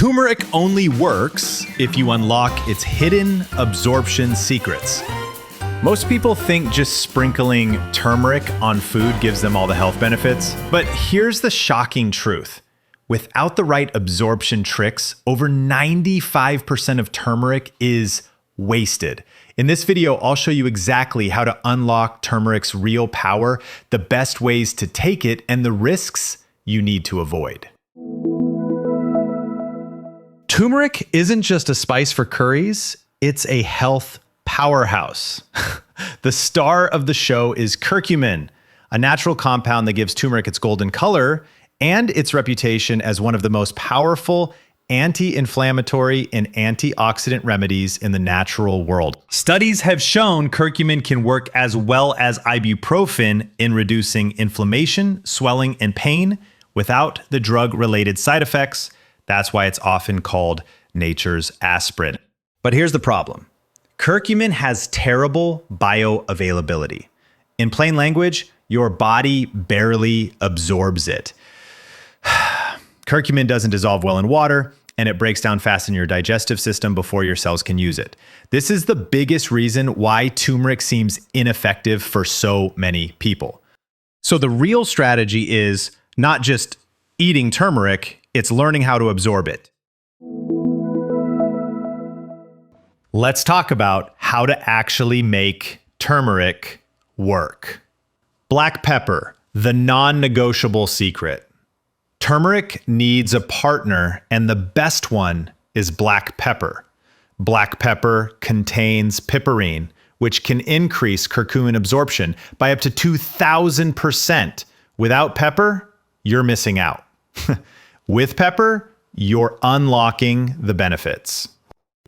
Turmeric only works if you unlock its hidden absorption secrets. Most people think just sprinkling turmeric on food gives them all the health benefits, but here's the shocking truth. Without the right absorption tricks, over 95% of turmeric is wasted. In this video, I'll show you exactly how to unlock turmeric's real power, the best ways to take it, and the risks you need to avoid. Turmeric isn't just a spice for curries, it's a health powerhouse. The star of the show is curcumin, a natural compound that gives turmeric its golden color and its reputation as one of the most powerful anti-inflammatory and antioxidant remedies in the natural world. Studies have shown curcumin can work as well as ibuprofen in reducing inflammation, swelling, and pain without the drug-related side effects. That's why it's often called nature's aspirin. But here's the problem. Curcumin has terrible bioavailability. In plain language, your body barely absorbs it. Curcumin doesn't dissolve well in water, and it breaks down fast in your digestive system before your cells can use it. This is the biggest reason why turmeric seems ineffective for so many people. So the real strategy is not just eating turmeric, it's learning how to absorb it. Let's talk about how to actually make turmeric work. Black pepper, the non-negotiable secret. Turmeric needs a partner, and the best one is black pepper. Black pepper contains piperine, which can increase curcumin absorption by up to 2,000%. Without pepper, you're missing out. With pepper, you're unlocking the benefits.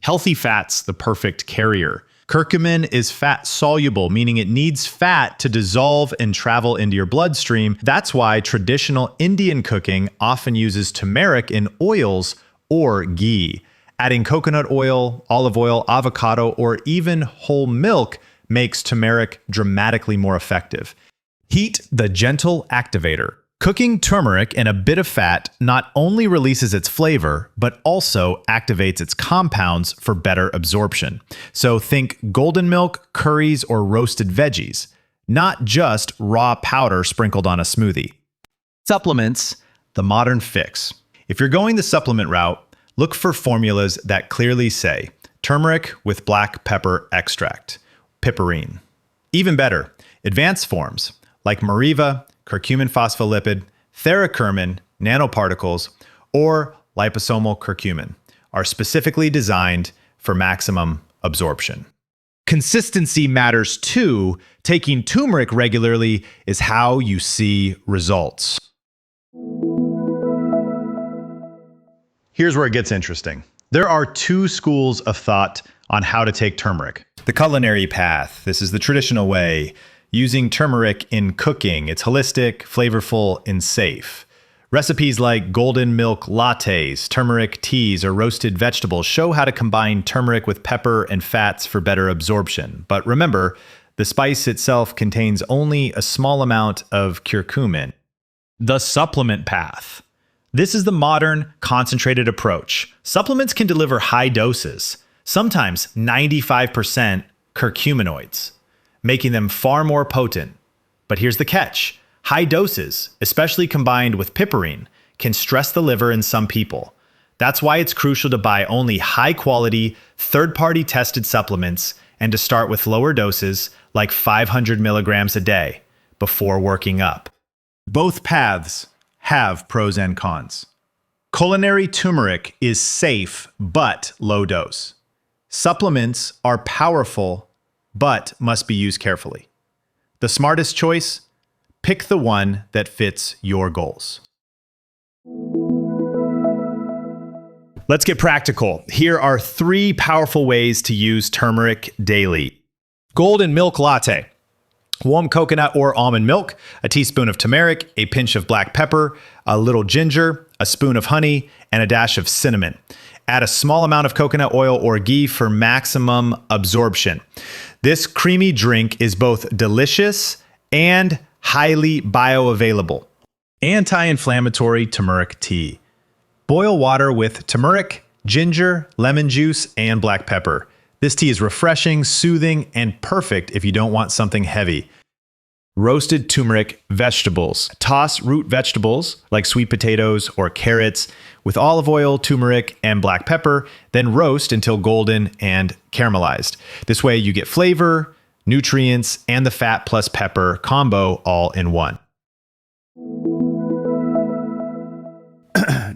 Healthy fat's the perfect carrier. Curcumin is fat soluble, meaning it needs fat to dissolve and travel into your bloodstream. That's why traditional Indian cooking often uses turmeric in oils or ghee. Adding coconut oil, olive oil, avocado, or even whole milk makes turmeric dramatically more effective. Heat, the gentle activator. Cooking turmeric in a bit of fat not only releases its flavor, but also activates its compounds for better absorption. So think golden milk, curries, or roasted veggies, not just raw powder sprinkled on a smoothie. Supplements, the modern fix. If you're going the supplement route, look for formulas that clearly say turmeric with black pepper extract, piperine. Even better, advanced forms like Mariva, curcumin phospholipid, theracumin, nanoparticles, or liposomal curcumin are specifically designed for maximum absorption. Consistency matters too. Taking turmeric regularly is how you see results. Here's where it gets interesting. There are two schools of thought on how to take turmeric. The culinary path. This is the traditional way. Using turmeric in cooking. It's holistic, flavorful, and safe. Recipes like golden milk lattes, turmeric teas, or roasted vegetables show how to combine turmeric with pepper and fats for better absorption. But remember, the spice itself contains only a small amount of curcumin. The supplement path. This is the modern, concentrated approach. Supplements can deliver high doses, sometimes 95% curcuminoids, making them far more potent. But here's the catch. High doses, especially combined with piperine, can stress the liver in some people. That's why it's crucial to buy only high-quality, third-party tested supplements and to start with lower doses, like 500 milligrams a day, before working up. Both paths have pros and cons. Culinary turmeric is safe, but low dose. Supplements are powerful, but must be used carefully. The smartest choice? Pick the one that fits your goals. Let's get practical. Here are 3 powerful ways to use turmeric daily. Golden milk latte. Warm coconut or almond milk, a teaspoon of turmeric, a pinch of black pepper, a little ginger, a spoon of honey, and a dash of cinnamon. Add a small amount of coconut oil or ghee for maximum absorption. This creamy drink is both delicious and highly bioavailable. Anti-inflammatory turmeric tea. Boil water with turmeric, ginger, lemon juice, and black pepper. This tea is refreshing, soothing, and perfect if you don't want something heavy. Roasted turmeric vegetables. Toss root vegetables like sweet potatoes or carrots with olive oil, turmeric, and black pepper, then roast until golden and caramelized. This way you get flavor, nutrients, and the fat plus pepper combo all in one.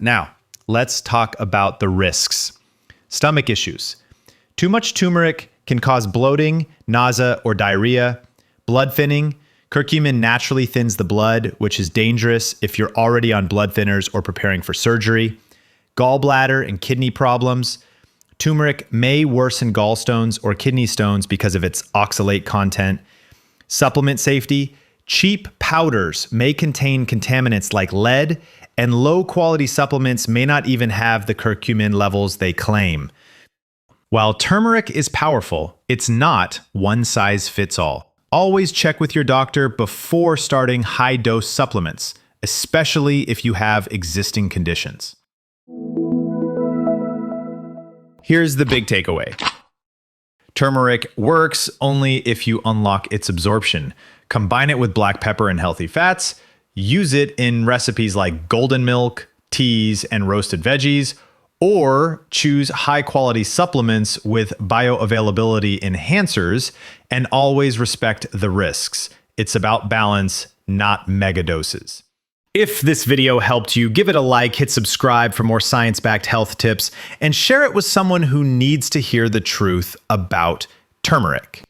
Now, let's talk about the risks. Stomach issues. Too much turmeric can cause bloating, nausea, or diarrhea, blood thinning. Curcumin naturally thins the blood, which is dangerous if you're already on blood thinners or preparing for surgery. Gallbladder and kidney problems. Turmeric may worsen gallstones or kidney stones because of its oxalate content. Supplement safety. Cheap powders may contain contaminants like lead, and low-quality supplements may not even have the curcumin levels they claim. While turmeric is powerful, it's not one size fits all. Always check with your doctor before starting high-dose supplements, especially if you have existing conditions. Here's the big takeaway. Turmeric works only if you unlock its absorption. Combine it with black pepper and healthy fats. Use it in recipes like golden milk, teas, and roasted veggies, or choose high-quality supplements with bioavailability enhancers, and always respect the risks. It's about balance, not mega doses. If this video helped you, give it a like, hit subscribe for more science-backed health tips, and share it with someone who needs to hear the truth about turmeric.